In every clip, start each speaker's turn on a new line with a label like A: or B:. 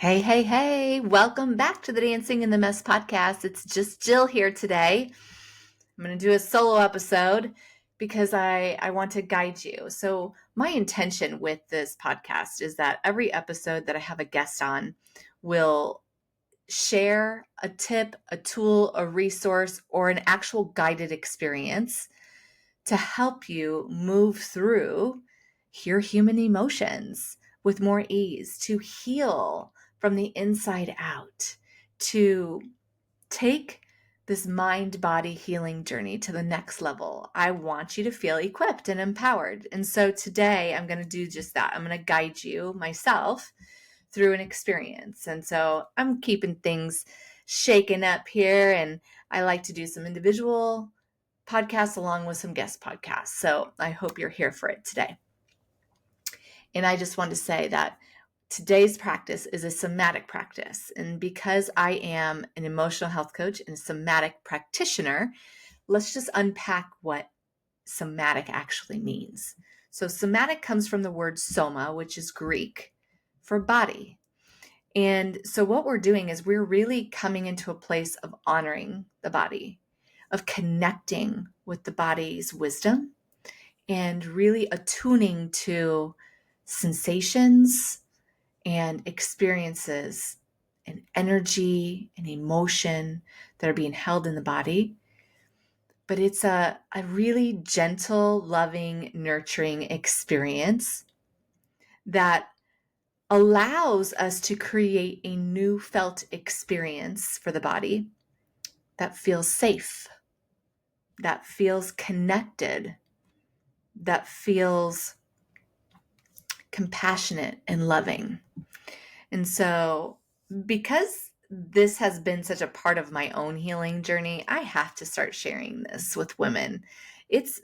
A: Hey, hey, hey, welcome back to the Dancing in the Mess podcast. It's just Jill here today. I'm going to do a solo episode because I want to guide you. So, my intention with this podcast is that every episode that I have a guest on will share a tip, a tool, a resource, or an actual guided experience to help you move through your human emotions with more ease, to heal from the inside out, to take this mind body healing journey to the next level. I want you to feel equipped and empowered. And so today I'm going to do just that. I'm going to guide you myself through an experience. And so I'm keeping things shaken up here, and I like to do some individual podcasts along with some guest podcasts. So I hope you're here for it today. And I just want to say that today's practice is a somatic practice. And because I am an emotional health coach and a somatic practitioner, let's just unpack what somatic actually means. So somatic comes from the word soma, which is Greek for body. And so what we're doing is we're really coming into a place of honoring the body, of connecting with the body's wisdom, and really attuning to sensations and experiences and energy and emotion that are being held in the body. But it's a really gentle, loving, nurturing experience that allows us to create a new felt experience for the body that feels safe, that feels connected, that feels compassionate and loving. And so, because this has been such a part of my own healing journey, I have to start sharing this with women. It's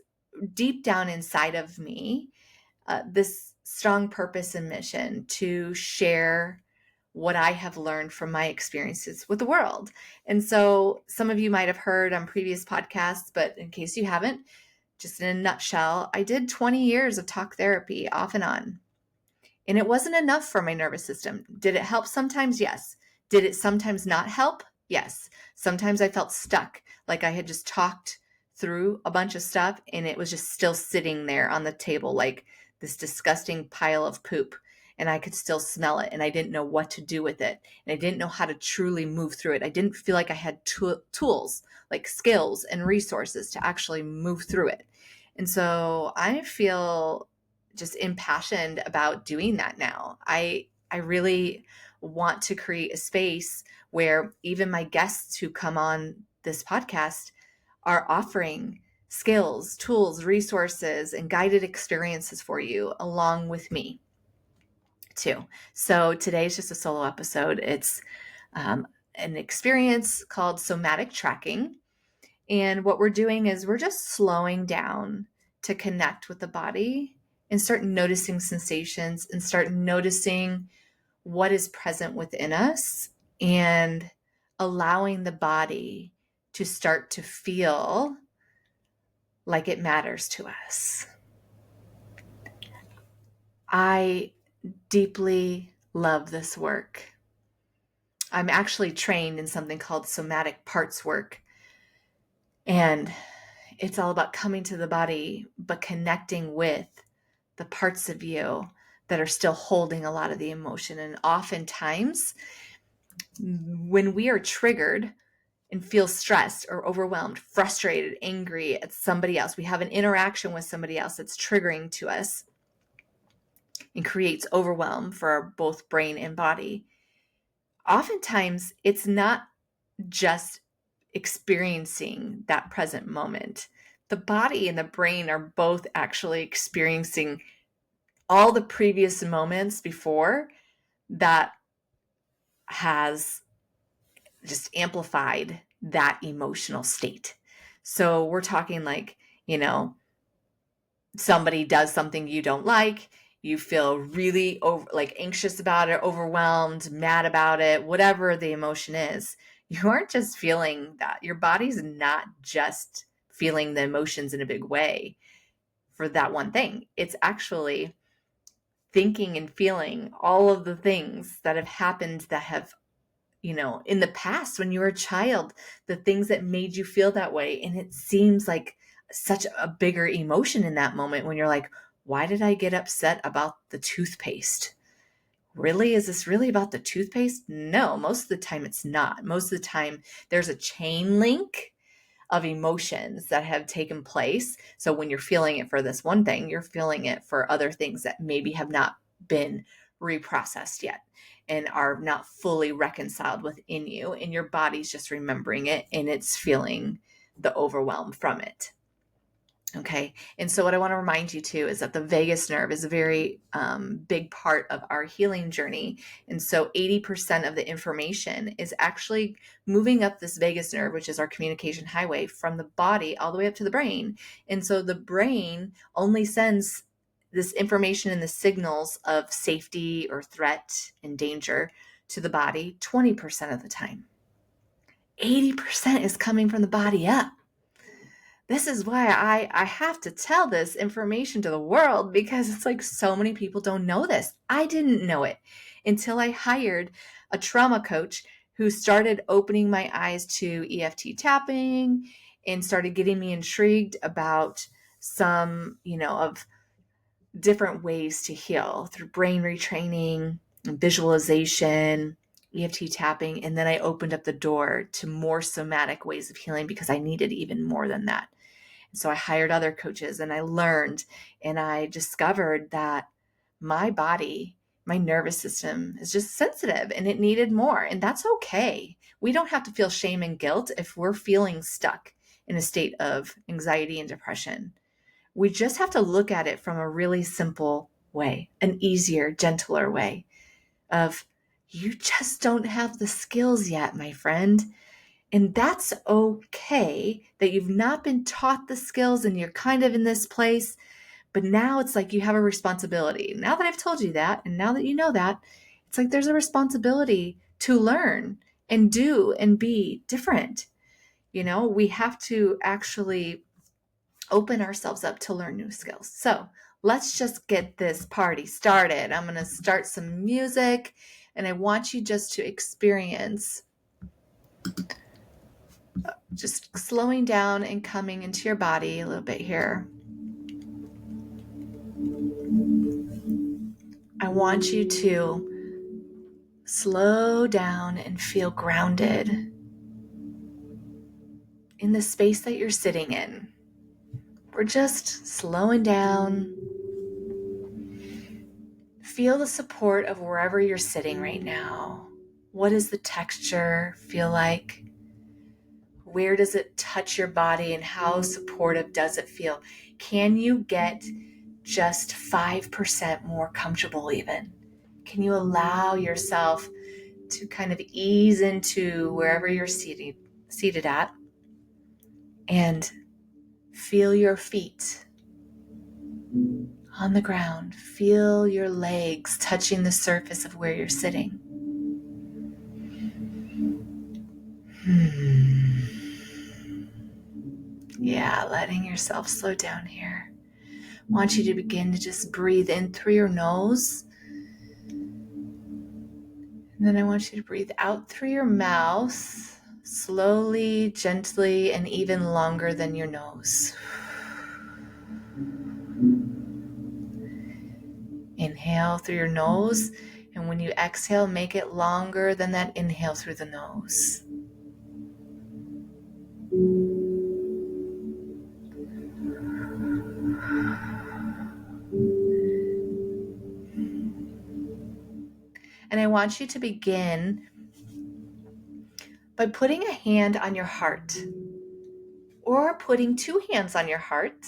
A: deep down inside of me, this strong purpose and mission to share what I have learned from my experiences with the world. And so some of you might have heard on previous podcasts, but in case you haven't, just in a nutshell, I did 20 years of talk therapy off and on. And it wasn't enough for my nervous system. Did it help sometimes? Yes. Did it sometimes not help? Yes. Sometimes I felt stuck, like I had just talked through a bunch of stuff and it was just still sitting there on the table like this disgusting pile of poop. And I could still smell it and I didn't know what to do with it. And I didn't know how to truly move through it. I didn't feel like I had tools, like skills and resources to actually move through it. And so I feel just impassioned about doing that now. I really want to create a space where even my guests who come on this podcast are offering skills, tools, resources, and guided experiences for you along with me too. So today's just a solo episode. It's an experience called somatic tracking. And what we're doing is we're just slowing down to connect with the body and start noticing sensations and start noticing what is present within us and allowing the body to start to feel like it matters to us. I deeply love this work. I'm actually trained in something called somatic parts work. And it's all about coming to the body, but connecting with the parts of you that are still holding a lot of the emotion. And oftentimes, when we are triggered and feel stressed or overwhelmed, frustrated, angry at somebody else, we have an interaction with somebody else that's triggering to us and creates overwhelm for our both brain and body. Oftentimes, it's not just experiencing that present moment. The body and the brain are both actually experiencing all the previous moments before that has just amplified that emotional state. So we're talking like, somebody does something you don't like, you feel really anxious about it, overwhelmed, mad about it, whatever the emotion is. You aren't just feeling that. Your body's not just feeling the emotions in a big way for that one thing. It's actually thinking and feeling all of the things that have happened that have, in the past when you were a child, the things that made you feel that way. And it seems like such a bigger emotion in that moment when you're like, why did I get upset about the toothpaste? Really? Is this really about the toothpaste? No, most of the time it's not. Most of the time there's a chain link of emotions that have taken place. So when you're feeling it for this one thing, you're feeling it for other things that maybe have not been reprocessed yet and are not fully reconciled within you. And your body's just remembering it and it's feeling the overwhelm from it. Okay. And so what I want to remind you too is that the vagus nerve is a very big part of our healing journey. And so 80% of the information is actually moving up this vagus nerve, which is our communication highway from the body all the way up to the brain. And so the brain only sends this information and the signals of safety or threat and danger to the body 20% of the time. 80% is coming from the body up. This is why I have to tell this information to the world, because it's like so many people don't know this. I didn't know it until I hired a trauma coach who started opening my eyes to EFT tapping and started getting me intrigued about some, of different ways to heal through brain retraining, visualization, EFT tapping. And then I opened up the door to more somatic ways of healing because I needed even more than that. So I hired other coaches and I learned and I discovered that my body, my nervous system is just sensitive and it needed more. And that's okay. We don't have to feel shame and guilt if we're feeling stuck in a state of anxiety and depression. We just have to look at it from a really simple way, an easier, gentler way of you just don't have the skills yet, my friend. And that's okay that you've not been taught the skills and you're kind of in this place, but now it's like you have a responsibility. Now that I've told you that, and now that you know that, it's like there's a responsibility to learn and do and be different. We have to actually open ourselves up to learn new skills. So let's just get this party started. I'm going to start some music and I want you just to experience just slowing down and coming into your body a little bit here. I want you to slow down and feel grounded in the space that you're sitting in. We're just slowing down. Feel the support of wherever you're sitting right now. What does the texture feel like? Where does it touch your body and how supportive does it feel? Can you get just 5% more comfortable even? Can you allow yourself to kind of ease into wherever you're seated at and feel your feet on the ground? Feel your legs touching the surface of where you're sitting. Yeah, letting yourself slow down here. I want you to begin to just breathe in through your nose. And then I want you to breathe out through your mouth, slowly, gently, and even longer than your nose. Inhale through your nose, and when you exhale, make it longer than that inhale through the nose. And I want you to begin by putting a hand on your heart, or putting two hands on your heart,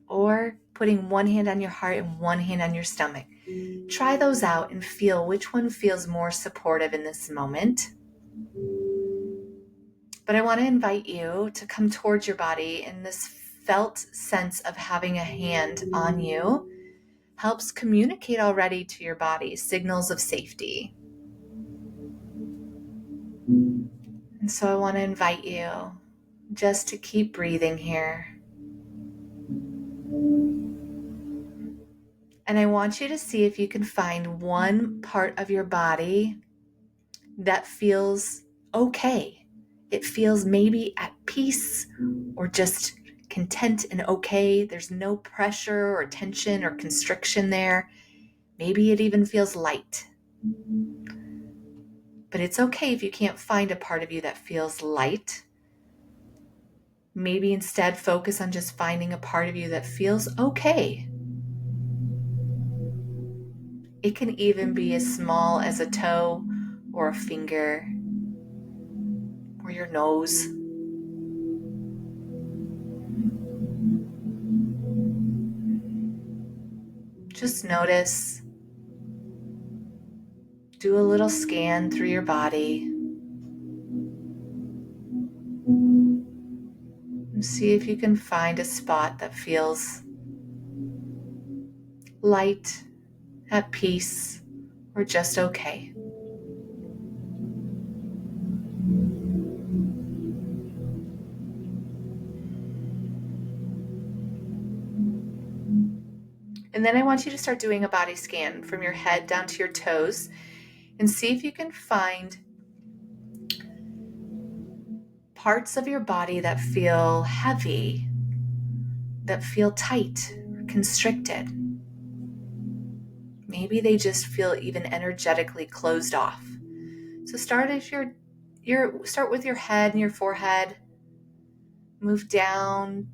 A: or putting one hand on your heart and one hand on your stomach. Try those out and feel which one feels more supportive in this moment. But I want to invite you to come towards your body, and this felt sense of having a hand on you helps communicate already to your body signals of safety. And so I want to invite you just to keep breathing here. And I want you to see if you can find one part of your body that feels okay. It feels maybe at peace or just content and okay. There's no pressure or tension or constriction there. Maybe it even feels light. But it's okay if you can't find a part of you that feels light. Maybe instead focus on just finding a part of you that feels okay. It can even be as small as a toe or a finger or your nose. Just notice. Do a little scan through your body and see if you can find a spot that feels light, at peace, or just okay. And then I want you to start doing a body scan from your head down to your toes and see if you can find parts of your body that feel heavy, that feel tight, constricted. Maybe they just feel even energetically closed off. So start with your head and your forehead. Move down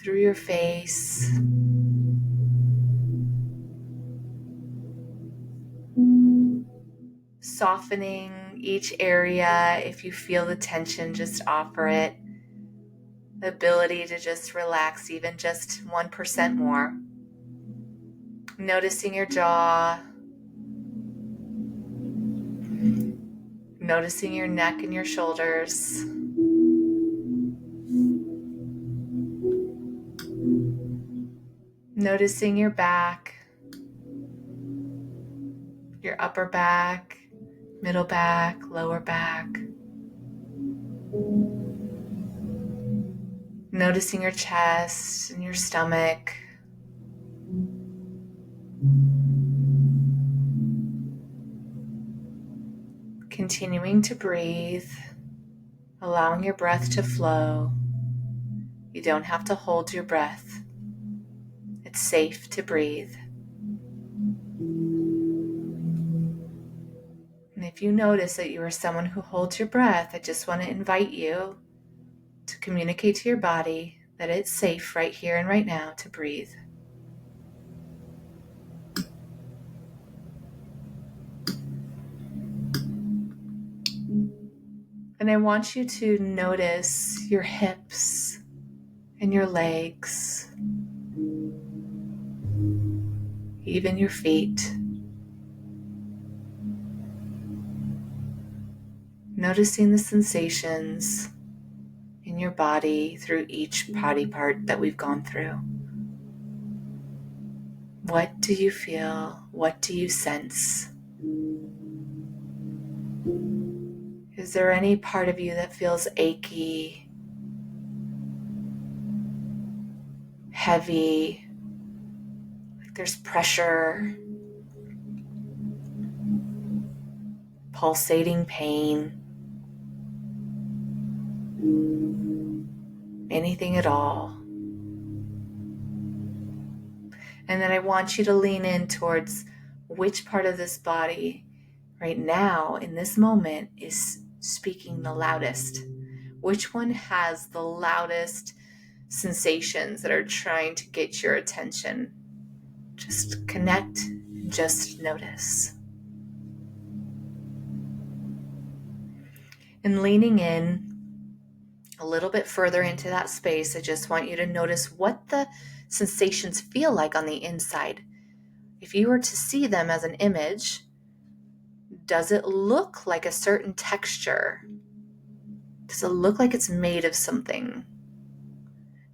A: through your face. Softening each area. If you feel the tension, just offer it the ability to just relax even just 1% more. Noticing your jaw. Noticing your neck and your shoulders. Noticing your back, your upper back, middle back, lower back. Noticing your chest and your stomach. Continuing to breathe, allowing your breath to flow. You don't have to hold your breath. It's safe to breathe. And if you notice that you are someone who holds your breath, I just want to invite you to communicate to your body that it's safe right here and right now to breathe. And I want you to notice your hips and your legs, even your feet. Noticing the sensations in your body through each body part that we've gone through. What do you feel? What do you sense? Is there any part of you that feels achy, heavy, like there's pressure, pulsating pain? Anything at all? And then I want you to lean in towards which part of this body right now in this moment is speaking the loudest. Which one has the loudest sensations that are trying to get your attention? Just connect, just notice. And leaning in a little bit further into that space, I just want you to notice what the sensations feel like on the inside. If you were to see them as an image, does it look like a certain texture? Does it look like it's made of something?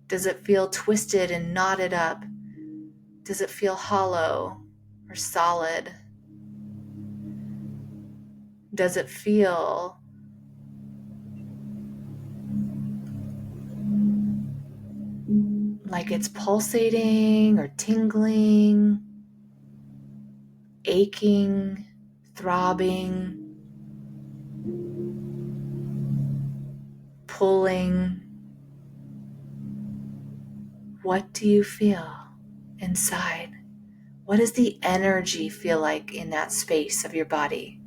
A: Does it feel twisted and knotted up? Does it feel hollow or solid? Does it feel like it's pulsating or tingling? aching, throbbing, pulling? What do you feel inside? What does the energy feel like in that space of your body?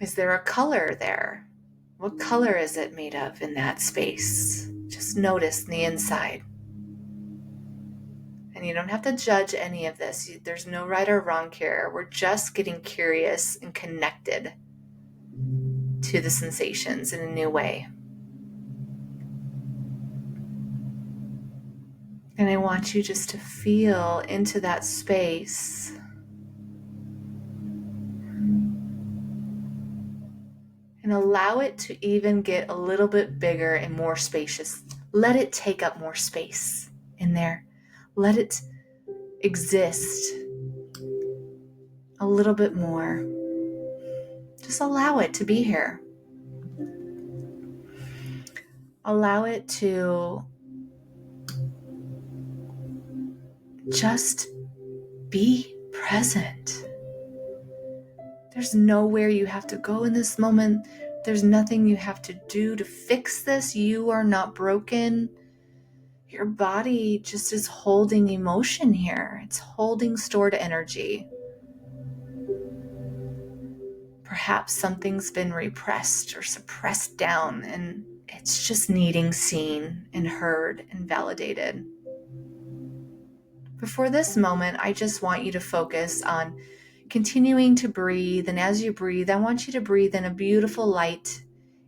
A: Is there a color there? What color is it made of in that space? Just notice the inside. And you don't have to judge any of this. There's no right or wrong here. We're just getting curious and connected to the sensations in a new way. And I want you just to feel into that space. And allow it to even get a little bit bigger and more spacious. Let it take up more space in there. Let it exist a little bit more. Just allow it to be here. Allow it to just be present. There's nowhere you have to go in this moment. There's nothing you have to do to fix this. You are not broken. Your body just is holding emotion here. It's holding stored energy. Perhaps something's been repressed or suppressed down, and it's just needing seen and heard and validated. Before this moment, I just want you to focus on continuing to breathe. And as you breathe, I want you to breathe in a beautiful light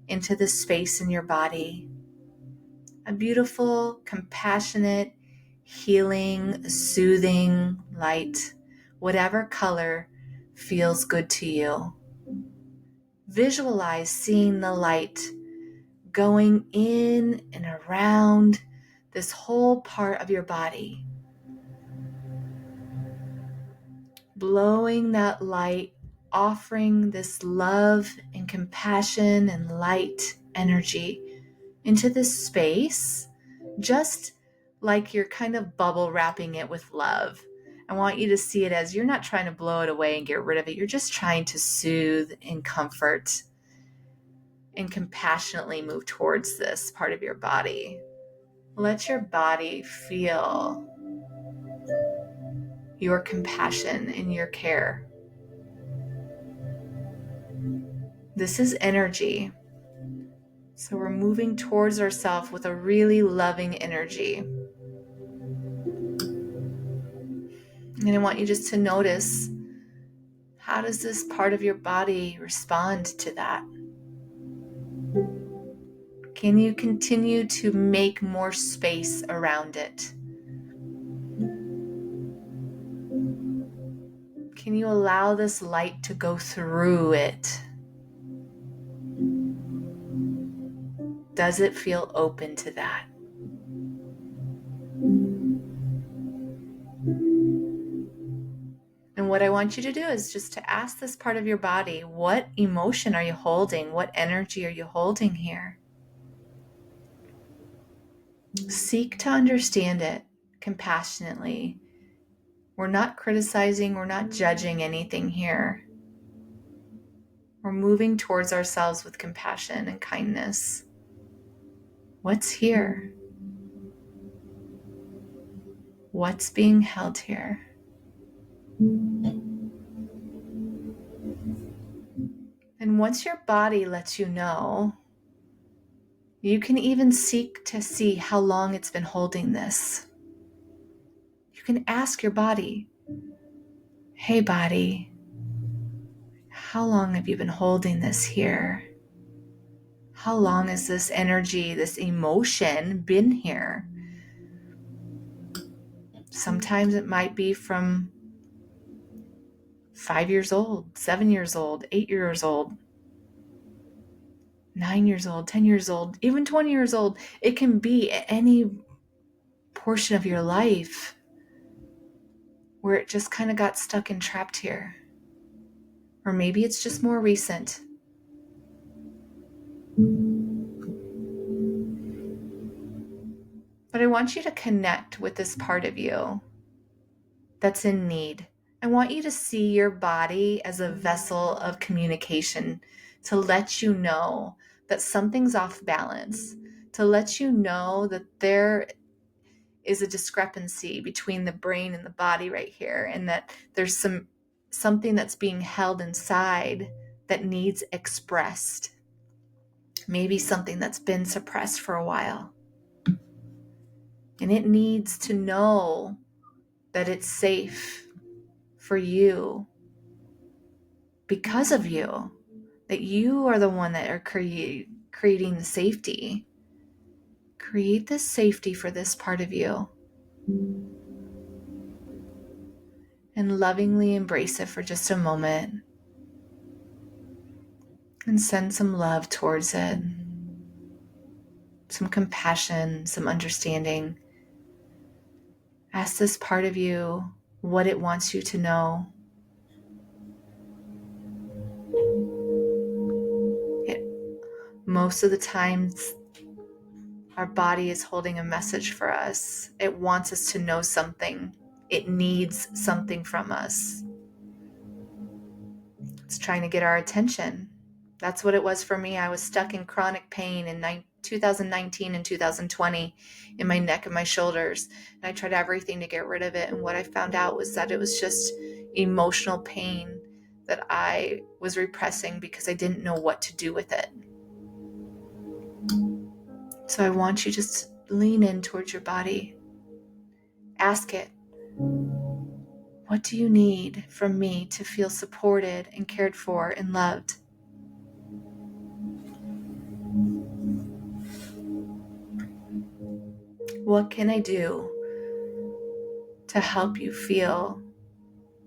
A: into the space in your body. A beautiful, compassionate, healing, soothing light, whatever color feels good to you. Visualize seeing the light going in and around this whole part of your body. Blowing that light, offering this love and compassion and light energy into this space, just like you're kind of bubble wrapping it with love. I want you to see it as you're not trying to blow it away and get rid of it. You're just trying to soothe and comfort and compassionately move towards this part of your body. Let your body feel your compassion and your care. This is energy. So we're moving towards ourselves with a really loving energy. And I want you just to notice, how does this part of your body respond to that? Can you continue to make more space around it? Can you allow this light to go through it? Does it feel open to that? And what I want you to do is just to ask this part of your body, what emotion are you holding? What energy are you holding here? Seek to understand it compassionately. We're not criticizing, we're not judging anything here. We're moving towards ourselves with compassion and kindness. What's here? What's being held here? And once your body lets you know, you can even seek to see how long it's been holding this. You can ask your body, hey body, how long have you been holding this here? How long has this energy, this emotion been here? Sometimes it might be from 5 years old, 7 years old, 8 years old, 9 years old, 10 years old, even 20 years old. It can be at any portion of your life where it just kind of got stuck and trapped here. Or maybe it's just more recent. But I want you to connect with this part of you. that's in need. I want you to see your body as a vessel of communication to let you know that something's off balance, to let you know that there is a discrepancy between the brain and the body right here, and that there's something that's being held inside that needs expressed. Maybe something that's been suppressed for a while. And it needs to know that it's safe for you because of you, that you are the one that are creating the safety. Create this safety for this part of you and lovingly embrace it for just a moment and send some love towards it, some compassion, some understanding. Ask this part of you what it wants you to know. Most of the times, our body is holding a message for us. It wants us to know something. It needs something from us. It's trying to get our attention. That's what it was for me. I was stuck in chronic pain in 2019 and 2020 in my neck and my shoulders. And I tried everything to get rid of it. And what I found out was that it was just emotional pain that I was repressing because I didn't know what to do with it. So I want you to just lean in towards your body. Ask it, what do you need from me to feel supported and cared for and loved? What can I do to help you feel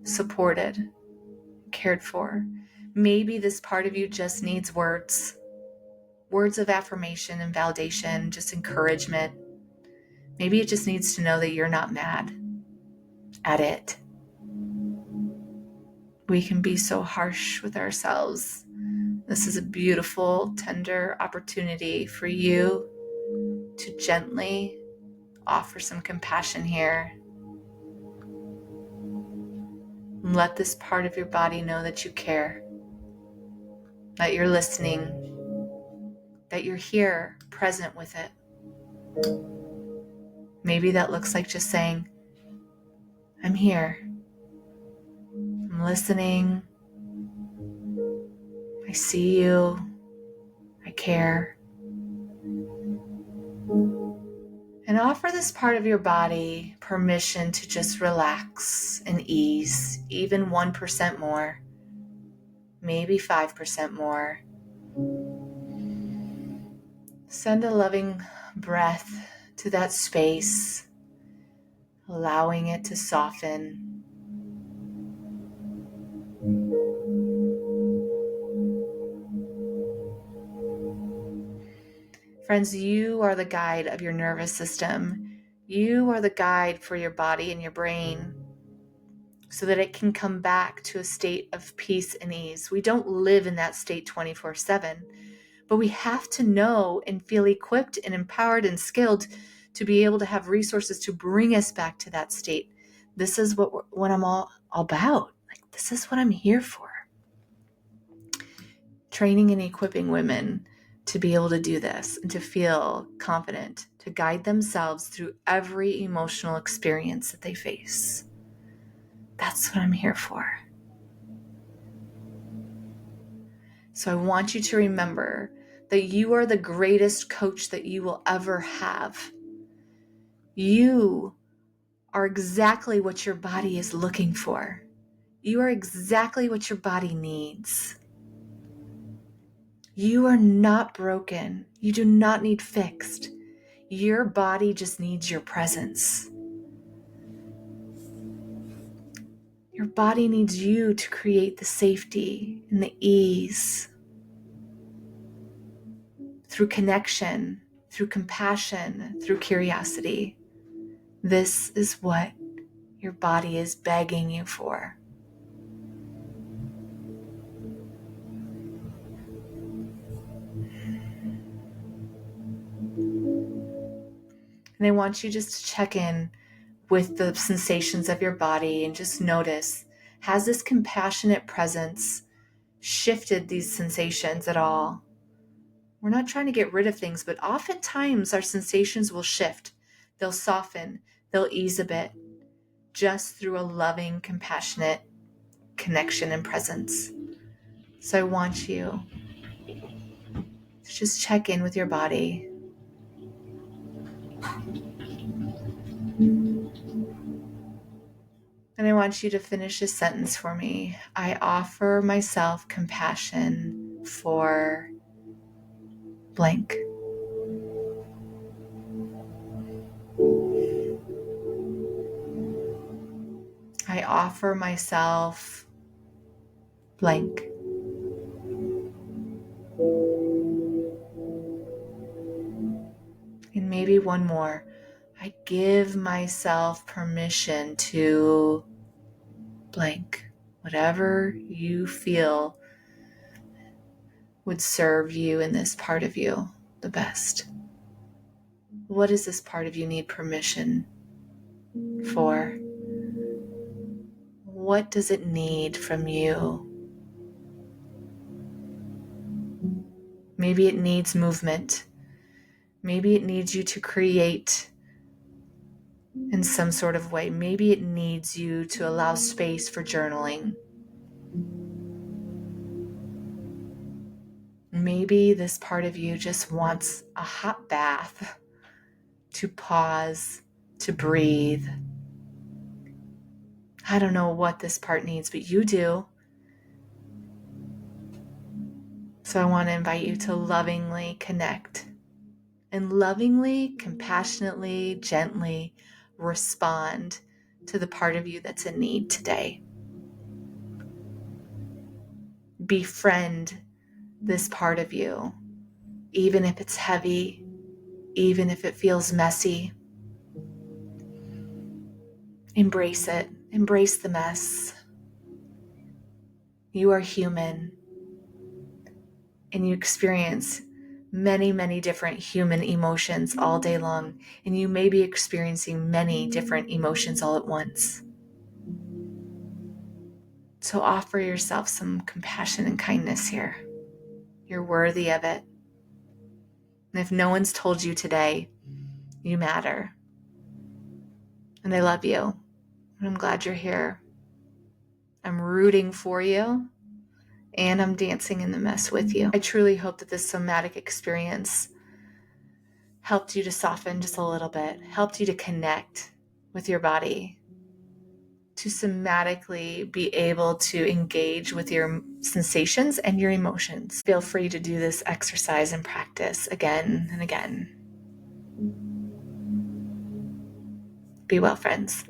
A: supported, cared for? Maybe this part of you just needs words of affirmation and validation, just encouragement. Maybe it just needs to know that you're not mad at it. We can be so harsh with ourselves. This is a beautiful, tender opportunity for you to gently offer some compassion here. Let this part of your body know that you care, that you're listening, that you're here, present with it. Maybe that looks like just saying, I'm here. I'm listening. I see you. I care. And offer this part of your body permission to just relax and ease, even 1% more, maybe 5% more. Send a loving breath to that space, allowing it to soften. Friends, you are the guide of your nervous system. You are the guide for your body and your brain so that it can come back to a state of peace and ease. We don't live in that state 24/7, but we have to know and feel equipped and empowered and skilled to be able to have resources to bring us back to that state. This is what I'm all about. Like, this is what I'm here for. Training and equipping women to be able to do this and to feel confident, to guide themselves through every emotional experience that they face. That's what I'm here for. So I want you to remember that you are the greatest coach that you will ever have. You are exactly what your body is looking for. You are exactly what your body needs. You are not broken. You do not need fixed. Your body just needs your presence. Your body needs you to create the safety and the ease through connection, through compassion, through curiosity. This is what your body is begging you for. And I want you just to check in with the sensations of your body and just notice, has this compassionate presence shifted these sensations at all? We're not trying to get rid of things, but oftentimes our sensations will shift. They'll soften, they'll ease a bit, just through a loving, compassionate connection and presence. So I want you to just check in with your body. And I want you to finish this sentence for me. I offer myself compassion for blank. I offer myself blank. And maybe one more. I give myself permission to blank. Whatever you feel would serve you in this part of you the best. What does this part of you need permission for? What does it need from you? Maybe it needs movement. Maybe it needs you to create in some sort of way. Maybe it needs you to allow space for journaling. Maybe this part of you just wants a hot bath, to pause, to breathe. I don't know what this part needs, but you do. So I want to invite you to lovingly connect and lovingly, compassionately, gently respond to the part of you that's in need today. Befriend this part of you, even if it's heavy, even if it feels messy. Embrace it. Embrace the mess. You are human, and you experience many, many different human emotions all day long, and you may be experiencing many different emotions all at once. So offer yourself some compassion and kindness here. You're worthy of it. And if no one's told you today, you matter. And I love you. And I'm glad you're here. I'm rooting for you. And I'm dancing in the mess with you. I truly hope that this somatic experience helped you to soften just a little bit, helped you to connect with your body, to somatically be able to engage with your sensations and your emotions. Feel free to do this exercise and practice again and again. Be well, friends.